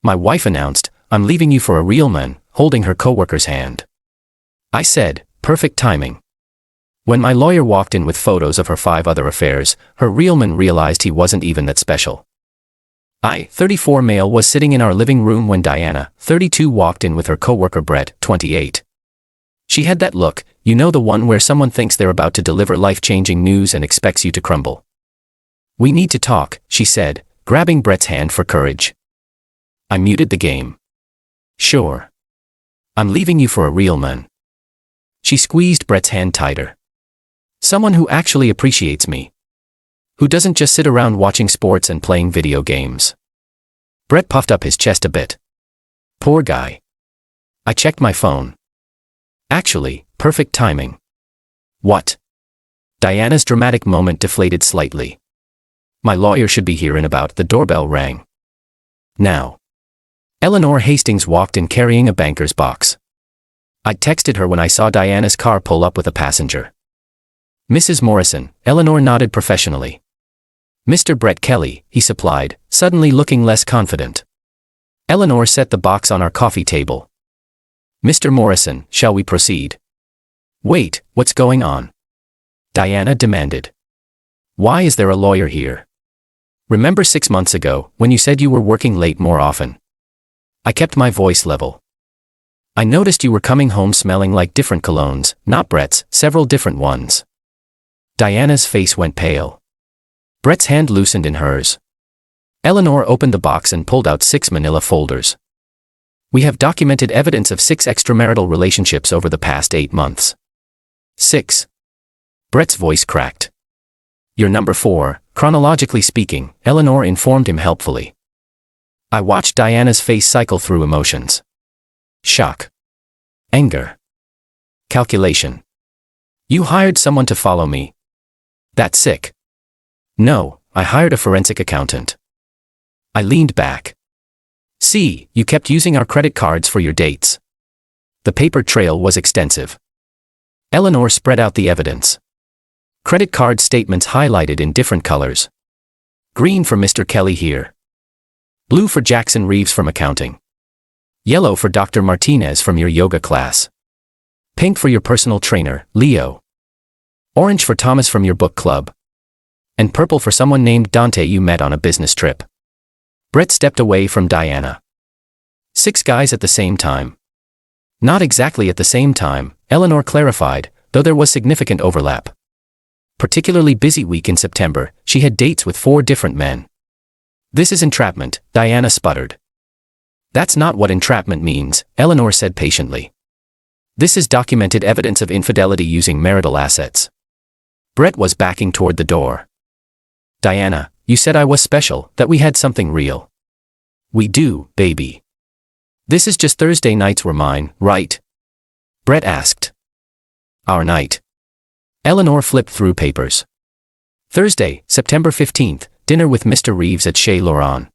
My wife announced, "I'm leaving you for a real man," holding her coworker's hand. I said, "Perfect timing." When my lawyer walked in with photos of her 5 other affairs, her real man realized he wasn't even that special. I, 34 male, was sitting in our living room when Diana, 32, walked in with her coworker Brett, 28. She had that look, you know, the one where someone thinks they're about to deliver life-changing news and expects you to crumble. "We need to talk," she said, grabbing Brett's hand for courage. I muted the game. "Sure. I'm leaving you for a real man." She squeezed Brett's hand tighter. "Someone who actually appreciates me. Who doesn't just sit around watching sports and playing video games." Brett puffed up his chest a bit. "Poor guy." I checked my phone. Actually, perfect timing. What? Diana's dramatic moment deflated slightly. My lawyer should be here in about. The doorbell rang. Now. Eleanor Hastings walked in carrying a banker's box. I texted her when I saw Diana's car pull up with a passenger. "Mrs. Morrison," Eleanor nodded professionally. "Mr. Brett Kelly," he supplied, suddenly looking less confident. Eleanor set the box on our coffee table. "Mr. Morrison, shall we proceed?" "Wait, what's going on?" Diana demanded. "Why is there a lawyer here? Remember 6 months ago, when you said you were working late more often?" I kept my voice level. "I noticed you were coming home smelling like different colognes, not Brett's, several different ones." Diana's face went pale. Brett's hand loosened in hers. Eleanor opened the box and pulled out 6 manila folders. "We have documented evidence of 6 extramarital relationships over the past 8 months. 6. Brett's voice cracked. "You're number 4, chronologically speaking," Eleanor informed him helpfully. I watched Diana's face cycle through emotions. Shock. Anger. Calculation. "You hired someone to follow me." "That's sick." "No, I hired a forensic accountant." I leaned back. "See, you kept using our credit cards for your dates." The paper trail was extensive. Eleanor spread out the evidence. Credit card statements highlighted in different colors. Green for Mr. Kelly here. Blue for Jackson Reeves from accounting. Yellow for Dr. Martinez from your yoga class. Pink for your personal trainer, Leo. Orange for Thomas from your book club. And purple for someone named Dante you met on a business trip. Brett stepped away from Diana. 6 guys at the same time. Not exactly at the same time, Eleanor clarified, though there was significant overlap. Particularly busy week in September, she had dates with 4 different men. "This is entrapment," Diana sputtered. "That's not what entrapment means," Eleanor said patiently. "This is documented evidence of infidelity using marital assets." Brett was backing toward the door. "Diana, you said I was special, that we had something real." "We do, baby." "This is just Thursday nights were mine, right?" Brett asked. "Our night." Eleanor flipped through papers. "Thursday, September 15th, dinner with Mr. Reeves at Chez Laurent.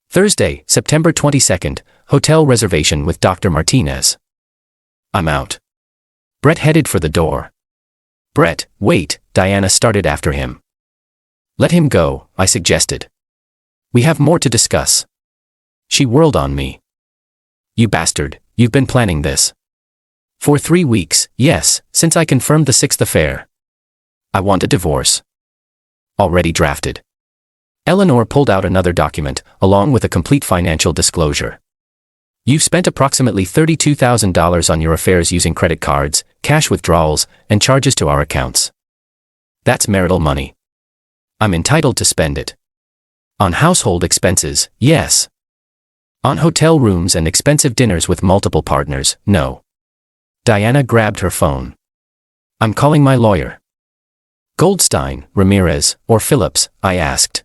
Thursday, September 22nd, hotel reservation with Dr. Martinez." "I'm out." Brett headed for the door. "Brett, wait," Diana started after him. "Let him go," I suggested. "We have more to discuss." She whirled on me. "You bastard, you've been planning this." "For 3 weeks, yes, since I confirmed the 6th affair." "I want a divorce." "Already drafted." Eleanor pulled out another document, along with a complete financial disclosure. "You've spent approximately $32,000 on your affairs using credit cards, cash withdrawals, and charges to our accounts. That's marital money. I'm entitled to spend it. On household expenses, yes. On hotel rooms and expensive dinners with multiple partners, no." Diana grabbed her phone. "I'm calling my lawyer." "Goldstein, Ramirez, or Phillips?" I asked.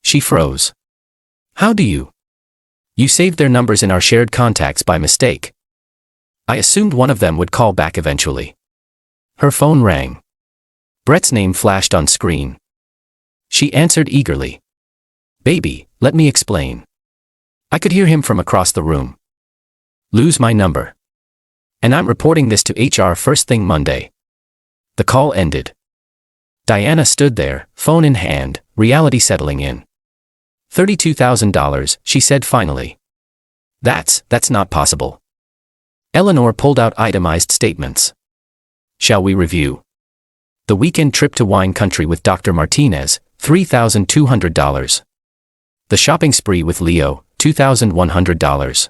She froze. "How do you?" "You saved their numbers in our shared contacts by mistake." I assumed one of them would call back eventually. Her phone rang. Brett's name flashed on screen. She answered eagerly. "Baby, let me explain." I could hear him from across the room. "Lose my number. And I'm reporting this to HR first thing Monday." The call ended. Diana stood there, phone in hand, reality settling in. $32,000, she said finally. That's not possible. Eleanor pulled out itemized statements. Shall we review? The weekend trip to wine country with Dr. Martinez, $3,200. The shopping spree with Leo, $2,100.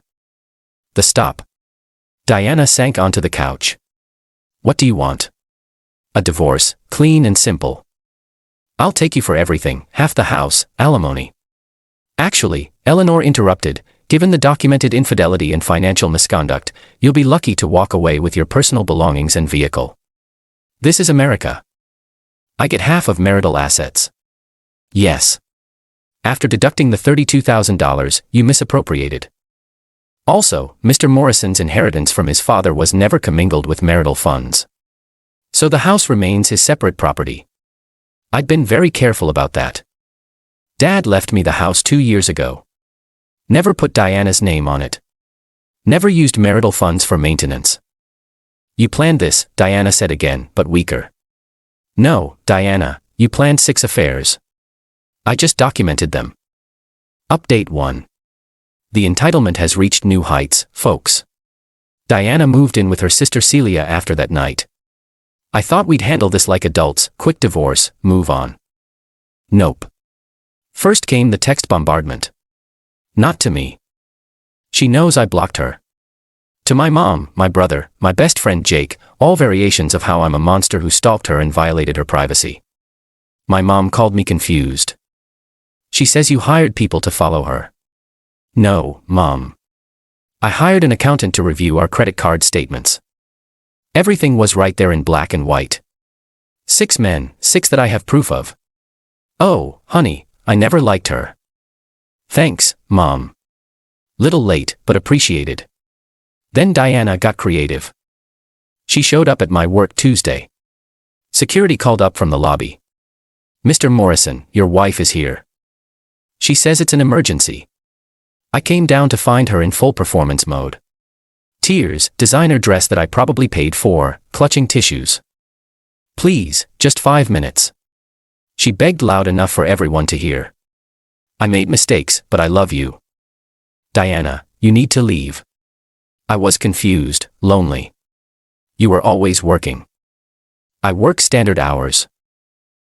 The stop. Diana sank onto the couch. What do you want? A divorce, clean and simple. I'll take you for everything, half the house, alimony. Actually, Eleanor interrupted, given the documented infidelity and financial misconduct, you'll be lucky to walk away with your personal belongings and vehicle. This is America. I get half of marital assets. Yes. After deducting the $32,000 you misappropriated. Also, Mr. Morrison's inheritance from his father was never commingled with marital funds. So the house remains his separate property. I'd been very careful about that. Dad left me the house 2 years ago. Never put Diana's name on it. Never used marital funds for maintenance. You planned this, Diana said again, but weaker. No, Diana, you planned 6 affairs. I just documented them. Update 1. The entitlement has reached new heights, folks. Diana moved in with her sister Celia after that night. I thought we'd handle this like adults, quick divorce, move on. Nope. First came the text bombardment. Not to me. She knows I blocked her. To my mom, my brother, my best friend Jake, all variations of how I'm a monster who stalked her and violated her privacy. My mom called me confused. She says you hired people to follow her. No, Mom. I hired an accountant to review our credit card statements. Everything was right there in black and white. 6 men, 6 that I have proof of. Oh, honey, I never liked her. Thanks, Mom. Little late, but appreciated. Then Diana got creative. She showed up at my work Tuesday. Security called up from the lobby. Mr. Morrison, your wife is here. She says it's an emergency. I came down to find her in full performance mode. Tears, designer dress that I probably paid for, clutching tissues. Please, just 5 minutes. She begged loud enough for everyone to hear. I made mistakes, but I love you. Diana, you need to leave. I was confused, lonely. You were always working. I work standard hours.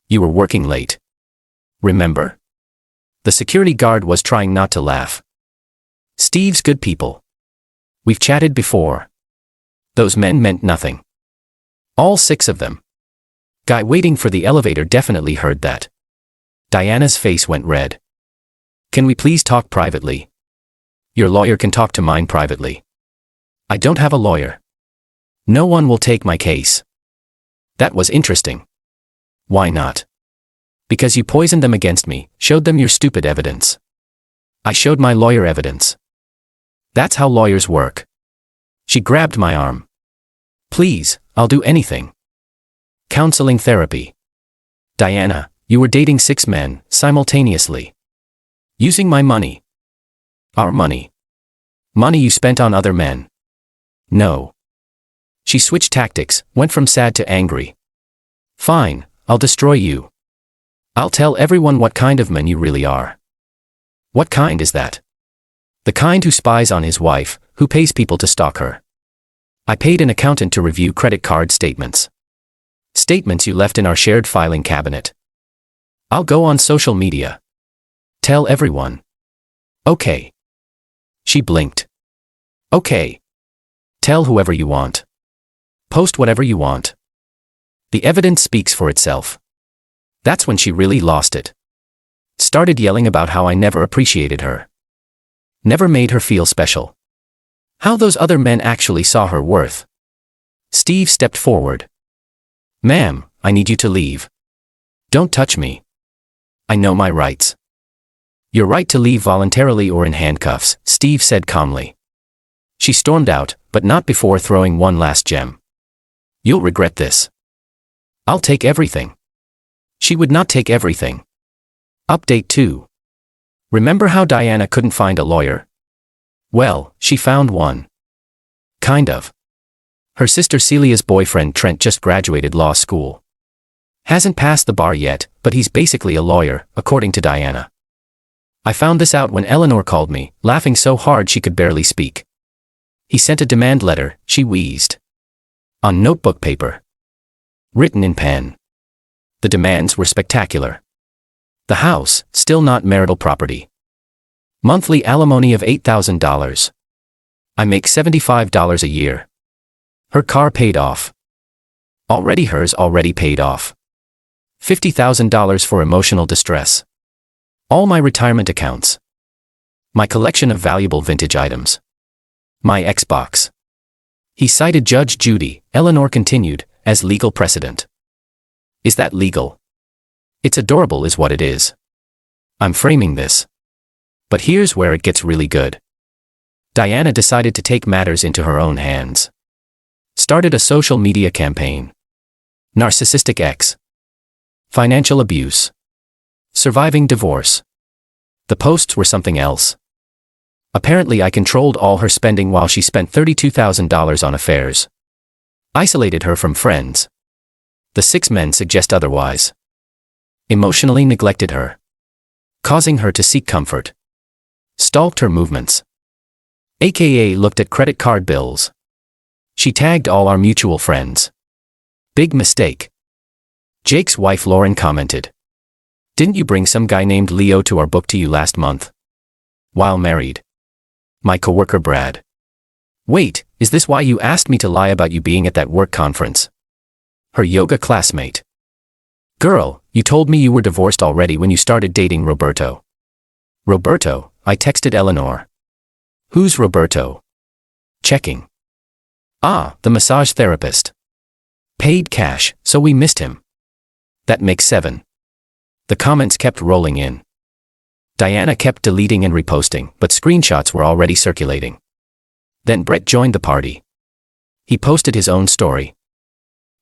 You were working late. Remember? The security guard was trying not to laugh. Steve's good people. We've chatted before. Those men meant nothing. All 6 of them. Guy waiting for the elevator definitely heard that. Diana's face went red. Can we please talk privately? Your lawyer can talk to mine privately. I don't have a lawyer. No one will take my case. That was interesting. Why not? Because you poisoned them against me, showed them your stupid evidence. I showed my lawyer evidence. That's how lawyers work. She grabbed my arm. Please, I'll do anything. Counseling therapy. Diana, you were dating 6 men, simultaneously. Using my money. Our money. Money you spent on other men. No. She switched tactics, went from sad to angry. Fine, I'll destroy you. I'll tell everyone what kind of man you really are. What kind is that? The kind who spies on his wife, who pays people to stalk her. I paid an accountant to review credit card statements. Statements you left in our shared filing cabinet. I'll go on social media. Tell everyone. Okay. She blinked. Okay. Tell whoever you want. Post whatever you want. The evidence speaks for itself. That's when she really lost it. Started yelling about how I never appreciated her. Never made her feel special. How those other men actually saw her worth. Steve stepped forward. Ma'am, I need you to leave. Don't touch me. I know my rights. Your right to leave voluntarily or in handcuffs, Steve said calmly. She stormed out, but not before throwing one last gem. You'll regret this. I'll take everything. She would not take everything. Update 2. Remember how Diana couldn't find a lawyer? Well, she found one. Kind of. Her sister Celia's boyfriend Trent just graduated law school. Hasn't passed the bar yet, but he's basically a lawyer, according to Diana. I found this out when Eleanor called me, laughing so hard she could barely speak. He sent a demand letter, she wheezed. On notebook paper. Written in pen. The demands were spectacular. The house, still not marital property. Monthly alimony of $8,000. I make $75 a year. Her car paid off. Already hers already paid off. $50,000 for emotional distress. All my retirement accounts. My collection of valuable vintage items. My Xbox. He cited Judge Judy, Eleanor continued, as legal precedent. Is that legal? It's adorable is what it is. I'm framing this. But here's where it gets really good. Diana decided to take matters into her own hands. Started a social media campaign. Narcissistic ex. Financial abuse. Surviving divorce. The posts were something else. Apparently I controlled all her spending while she spent $32,000 on affairs. Isolated her from friends. The 6 men suggest otherwise. Emotionally neglected her. Causing her to seek comfort. Stalked her movements. AKA looked at credit card bills. She tagged all our mutual friends. Big mistake. Jake's wife Lauren commented. Didn't you bring some guy named Leo to our book to you last month? While married. My coworker Brad. Wait, is this why you asked me to lie about you being at that work conference? Her yoga classmate. Girl, you told me you were divorced already when you started dating Roberto. Roberto, I texted Eleanor. Who's Roberto? Checking. Ah, the massage therapist. Paid cash, so we missed him. That makes 7. The comments kept rolling in. Diana kept deleting and reposting, but screenshots were already circulating. Then Brett joined the party. He posted his own story.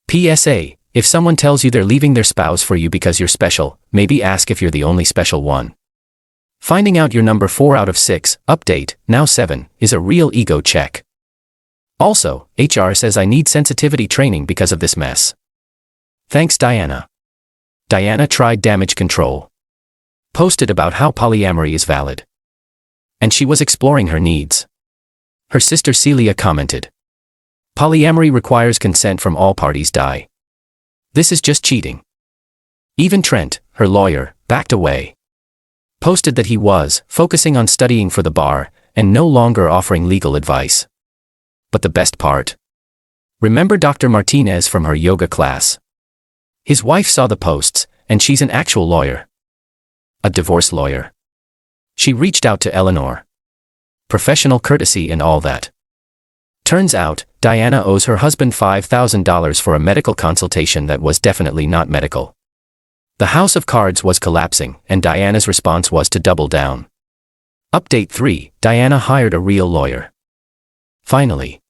PSA, if someone tells you they're leaving their spouse for you because you're special, maybe ask if you're the only special one. Finding out you're number 4 out of 6, update, now 7, is a real ego check. Also, HR says I need sensitivity training because of this mess. Thanks Diana. Diana tried damage control. Posted about how polyamory is valid. And she was exploring her needs. Her sister Celia commented. Polyamory requires consent from all parties. This is just cheating. Even Trent, her lawyer, backed away. Posted that he was focusing on studying for the bar and no longer offering legal advice. But the best part? Remember Dr. Martinez from her yoga class? His wife saw the posts, and she's an actual lawyer. A divorce lawyer. She reached out to Eleanor. Professional courtesy and all that. Turns out, Diana owes her husband $5,000 for a medical consultation that was definitely not medical. The house of cards was collapsing, and Diana's response was to double down. Update 3, Diana hired a real lawyer. Finally.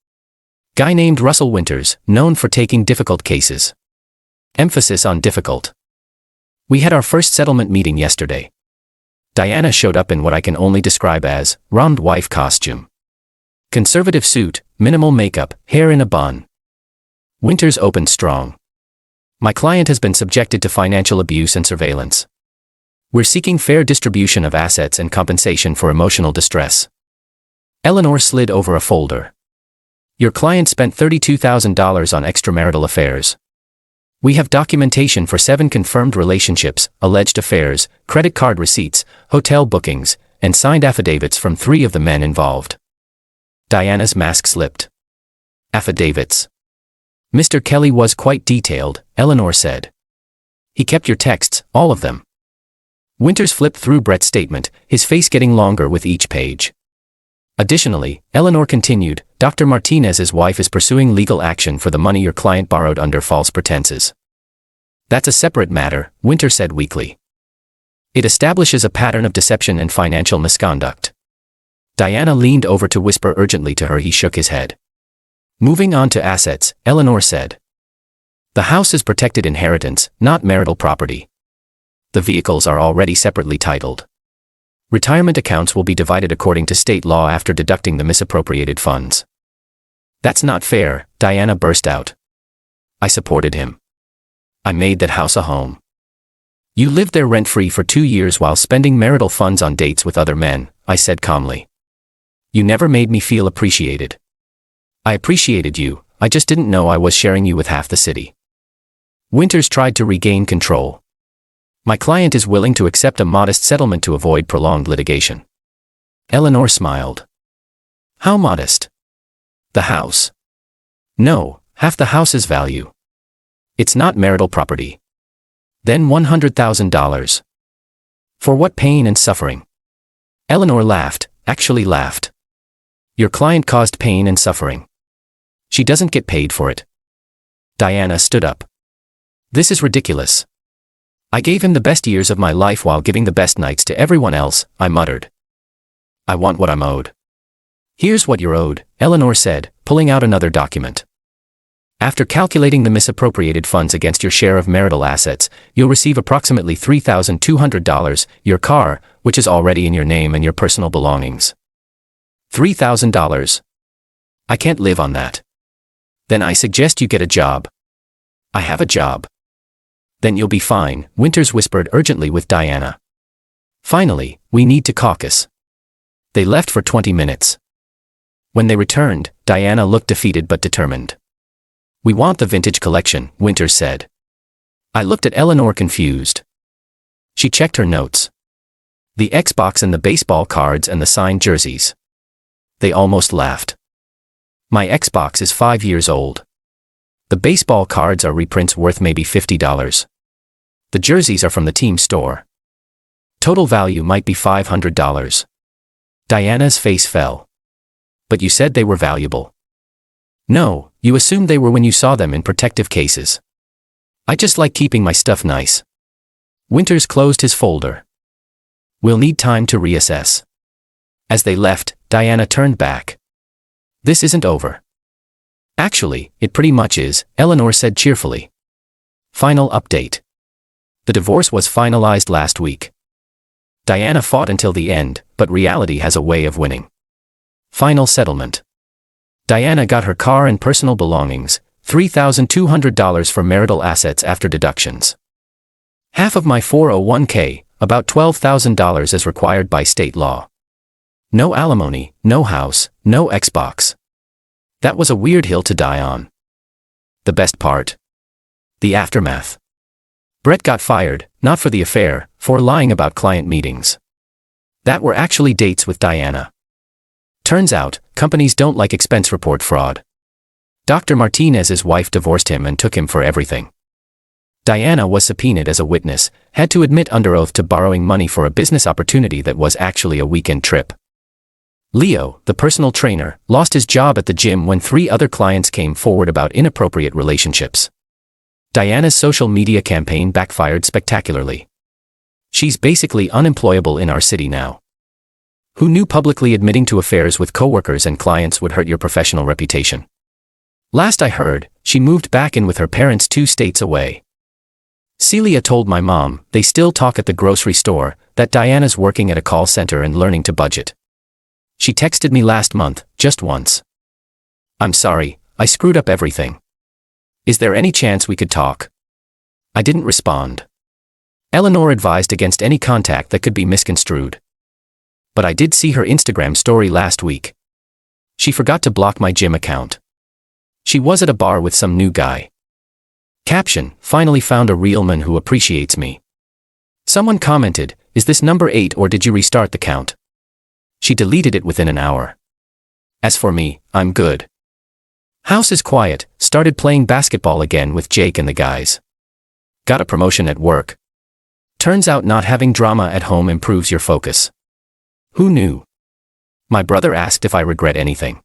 Guy named Russell Winters, known for taking difficult cases. Emphasis on difficult. We had our first settlement meeting yesterday. Diana showed up in what I can only describe as round wife costume. Conservative suit, minimal makeup, hair in a bun. Winters opened strong. My client has been subjected to financial abuse and surveillance. We're seeking fair distribution of assets and compensation for emotional distress. Eleanor slid over a folder. Your client spent $32,000 on extramarital affairs. We have documentation for 7 confirmed relationships, alleged affairs, credit card receipts, hotel bookings, and signed affidavits from 3 of the men involved. Diana's mask slipped. Affidavits. Mr. Kelly was quite detailed, Eleanor said. He kept your texts, all of them. Winters flipped through Brett's statement, his face getting longer with each page. Additionally, Eleanor continued, Dr. Martinez's wife is pursuing legal action for the money your client borrowed under false pretenses. That's a separate matter, Winter said weakly. It establishes a pattern of deception and financial misconduct. Diana leaned over to whisper urgently to her. He shook his head. Moving on to assets, Eleanor said. The house is protected inheritance, not marital property. The vehicles are already separately titled. Retirement accounts will be divided according to state law after deducting the misappropriated funds. That's not fair, Diana burst out. I supported him. I made that house a home. You lived there rent-free for 2 years while spending marital funds on dates with other men, I said calmly. You never made me feel appreciated. I appreciated you, I just didn't know I was sharing you with half the city. Winters tried to regain control. My client is willing to accept a modest settlement to avoid prolonged litigation. Eleanor smiled. How modest? The house. No, half the house's value. It's not marital property. Then $100,000. For what pain and suffering? Eleanor laughed, actually laughed. Your client caused pain and suffering. She doesn't get paid for it. Diana stood up. This is ridiculous. I gave him the best years of my life while giving the best nights to everyone else, I muttered. I want what I'm owed. Here's what you're owed, Eleanor said, pulling out another document. After calculating the misappropriated funds against your share of marital assets, you'll receive approximately $3,200, your car, which is already in your name, and your personal belongings. $3,000. I can't live on that. Then I suggest you get a job. I have a job. Then you'll be fine, Winters whispered urgently with Diana. Finally, we need to caucus. They left for 20 minutes. When they returned, Diana looked defeated but determined. We want the vintage collection, Winters said. I looked at Eleanor confused. She checked her notes. The Xbox and the baseball cards and the signed jerseys. They almost laughed. My Xbox is 5 years old. The baseball cards are reprints worth maybe $50. The jerseys are from the team store. Total value might be $500. Diana's face fell. But you said they were valuable. No, you assumed they were when you saw them in protective cases. I just like keeping my stuff nice. Winters closed his folder. We'll need time to reassess. As they left, Diana turned back. This isn't over. Actually, it pretty much is, Eleanor said cheerfully. Final update. The divorce was finalized last week. Diana fought until the end, but reality has a way of winning. Final settlement. Diana got her car and personal belongings, $3,200 for marital assets after deductions. Half of my 401k, about $12,000 as required by state law. No alimony, no house, no Xbox. That was a weird hill to die on. The best part? The aftermath. Brett got fired, not for the affair, for lying about client meetings. That were actually dates with Diana. Turns out, companies don't like expense report fraud. Dr. Martinez's wife divorced him and took him for everything. Diana was subpoenaed as a witness, had to admit under oath to borrowing money for a business opportunity that was actually a weekend trip. Leo, the personal trainer, lost his job at the gym when 3 other clients came forward about inappropriate relationships. Diana's social media campaign backfired spectacularly. She's basically unemployable in our city now. Who knew publicly admitting to affairs with coworkers and clients would hurt your professional reputation? Last I heard, she moved back in with her parents 2 states away. Celia told my mom, they still talk at the grocery store, that Diana's working at a call center and learning to budget. She texted me last month, just once. I'm sorry, I screwed up everything. Is there any chance we could talk? I didn't respond. Eleanor advised against any contact that could be misconstrued. But I did see her Instagram story last week. She forgot to block my gym account. She was at a bar with some new guy. Caption, finally found a real man who appreciates me. Someone commented, is this number 8 or did you restart the count? She deleted it within an hour. As for me, I'm good. House is quiet, started playing basketball again with Jake and the guys. Got a promotion at work. Turns out not having drama at home improves your focus. Who knew? My brother asked if I regret anything.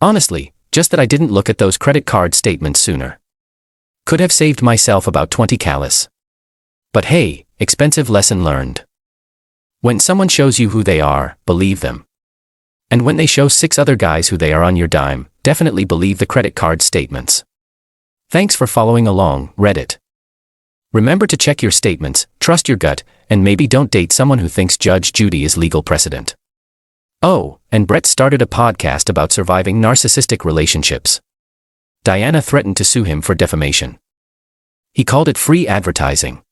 Honestly, just that I didn't look at those credit card statements sooner. Could have saved myself about 20 callous. But hey, expensive lesson learned. When someone shows you who they are, believe them. And when they show 6 other guys who they are on your dime, definitely believe the credit card statements. Thanks for following along, Reddit. Remember to check your statements, trust your gut, and maybe don't date someone who thinks Judge Judy is legal precedent. Oh, and Brett started a podcast about surviving narcissistic relationships. Diana threatened to sue him for defamation. He called it free advertising.